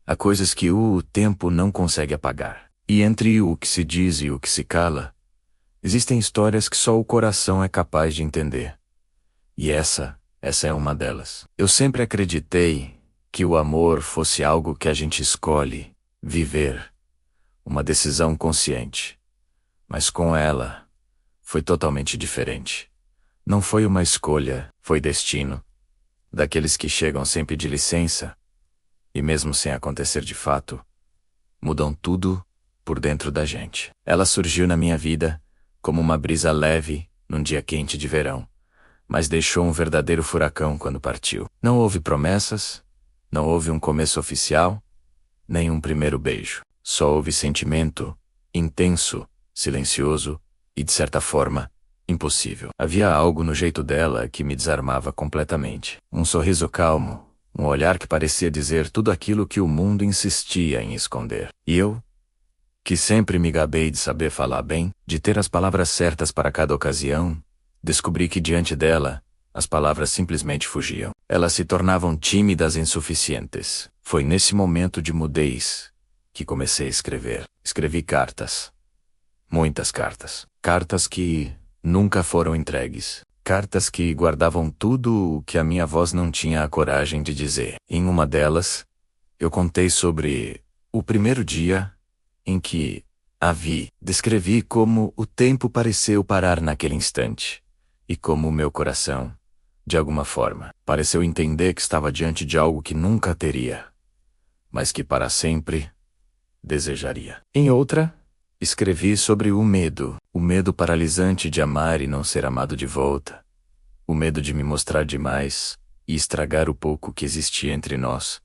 Há coisas que o tempo não consegue apagar. E entre o que se diz e o que se cala, existem histórias que só o coração é capaz de entender. E essa é uma delas. Eu sempre acreditei que o amor fosse algo que a gente escolhe viver, uma decisão consciente. Mas com ela, foi totalmente diferente. Não foi uma escolha, foi destino. Daqueles que chegam sem pedir licença, e mesmo sem acontecer de fato, mudam tudo por dentro da gente. Ela surgiu na minha vida como uma brisa leve num dia quente de verão, mas deixou um verdadeiro furacão quando partiu. Não houve promessas, não houve um começo oficial, nem um primeiro beijo. Só houve sentimento, intenso, silencioso e, de certa forma, impossível. Havia algo no jeito dela que me desarmava completamente. Um sorriso calmo, um olhar que parecia dizer tudo aquilo que o mundo insistia em esconder. E eu, que sempre me gabei de saber falar bem, de ter as palavras certas para cada ocasião, descobri que diante dela, as palavras simplesmente fugiam. Elas se tornavam tímidas e insuficientes. Foi nesse momento de mudez que comecei a escrever. Escrevi cartas. Muitas cartas. Cartas que nunca foram entregues. Cartas que guardavam tudo o que a minha voz não tinha a coragem de dizer. Em uma delas, eu contei sobre o primeiro dia em que a vi. Descrevi como o tempo pareceu parar naquele instante e como o meu coração, de alguma forma, pareceu entender que estava diante de algo que nunca teria, mas que para sempre desejaria. Em outra, escrevi sobre o medo paralisante de amar e não ser amado de volta, o medo de me mostrar demais e estragar o pouco que existia entre nós,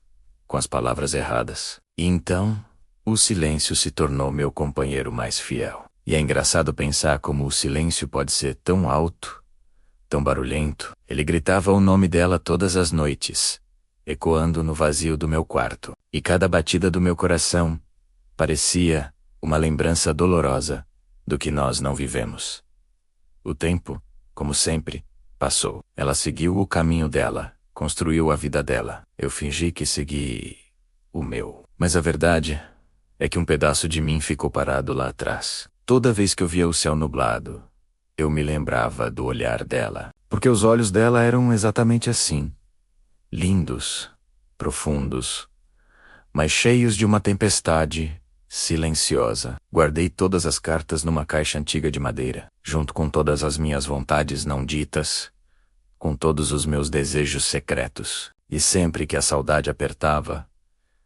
com as palavras erradas. E então, o silêncio se tornou meu companheiro mais fiel. E é engraçado pensar como o silêncio pode ser tão alto, tão barulhento. Ele gritava o nome dela todas as noites, ecoando no vazio do meu quarto. E cada batida do meu coração parecia uma lembrança dolorosa do que nós não vivemos. O tempo, como sempre, passou. Ela seguiu o caminho dela, construiu a vida dela. Eu fingi que segui o meu. Mas a verdade é que um pedaço de mim ficou parado lá atrás. Toda vez que eu via o céu nublado, eu me lembrava do olhar dela. Porque os olhos dela eram exatamente assim. Lindos, profundos, mas cheios de uma tempestade silenciosa. Guardei todas as cartas numa caixa antiga de madeira, junto com todas as minhas vontades não ditas, com todos os meus desejos secretos. E sempre que a saudade apertava,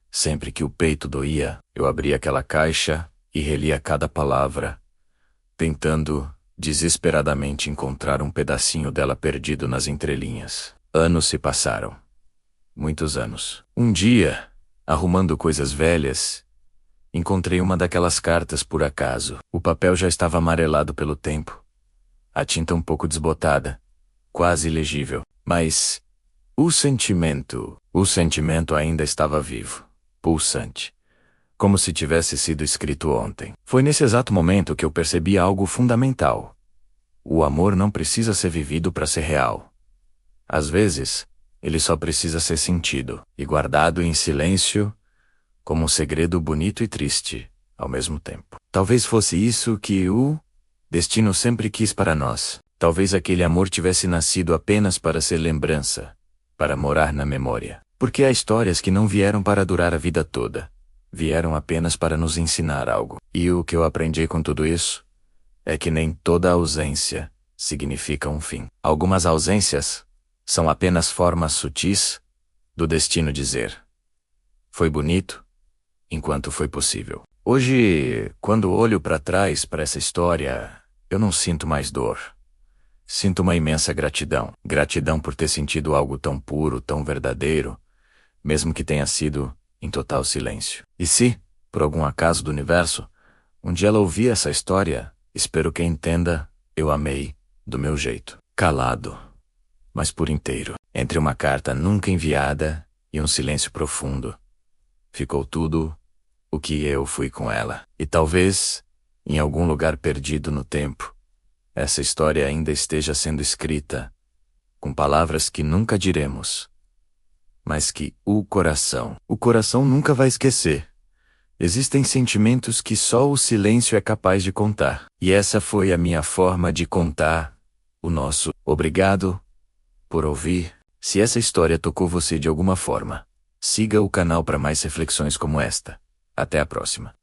sempre que o peito doía, eu abria aquela caixa e relia cada palavra, tentando desesperadamente encontrar um pedacinho dela perdido nas entrelinhas. Anos se passaram. Muitos anos. Um dia, arrumando coisas velhas, encontrei uma daquelas cartas por acaso. O papel já estava amarelado pelo tempo. A tinta um pouco desbotada, quase ilegível. Mas o sentimento ainda estava vivo, pulsante, como se tivesse sido escrito ontem. Foi nesse exato momento que eu percebi algo fundamental. O amor não precisa ser vivido para ser real. Às vezes, ele só precisa ser sentido e guardado em silêncio, como um segredo bonito e triste, ao mesmo tempo. Talvez fosse isso que o destino sempre quis para nós. Talvez aquele amor tivesse nascido apenas para ser lembrança, para morar na memória. Porque há histórias que não vieram para durar a vida toda. Vieram apenas para nos ensinar algo. E o que eu aprendi com tudo isso é que nem toda ausência significa um fim. Algumas ausências são apenas formas sutis do destino dizer: foi bonito enquanto foi possível. Hoje, quando olho para trás para essa história, eu não sinto mais dor. Sinto uma imensa gratidão. Gratidão por ter sentido algo tão puro, tão verdadeiro, mesmo que tenha sido em total silêncio. E se, por algum acaso do universo, um dia ela ouvir essa história, espero que entenda, eu amei, do meu jeito. Calado, mas por inteiro. Entre uma carta nunca enviada e um silêncio profundo, ficou tudo o que eu fui com ela. E talvez, em algum lugar perdido no tempo, essa história ainda esteja sendo escrita, com palavras que nunca diremos, mas que o coração nunca vai esquecer. Existem sentimentos que só o silêncio é capaz de contar. E essa foi a minha forma de contar o nosso. Obrigado por ouvir. Se essa história tocou você de alguma forma, siga o canal para mais reflexões como esta. Até a próxima.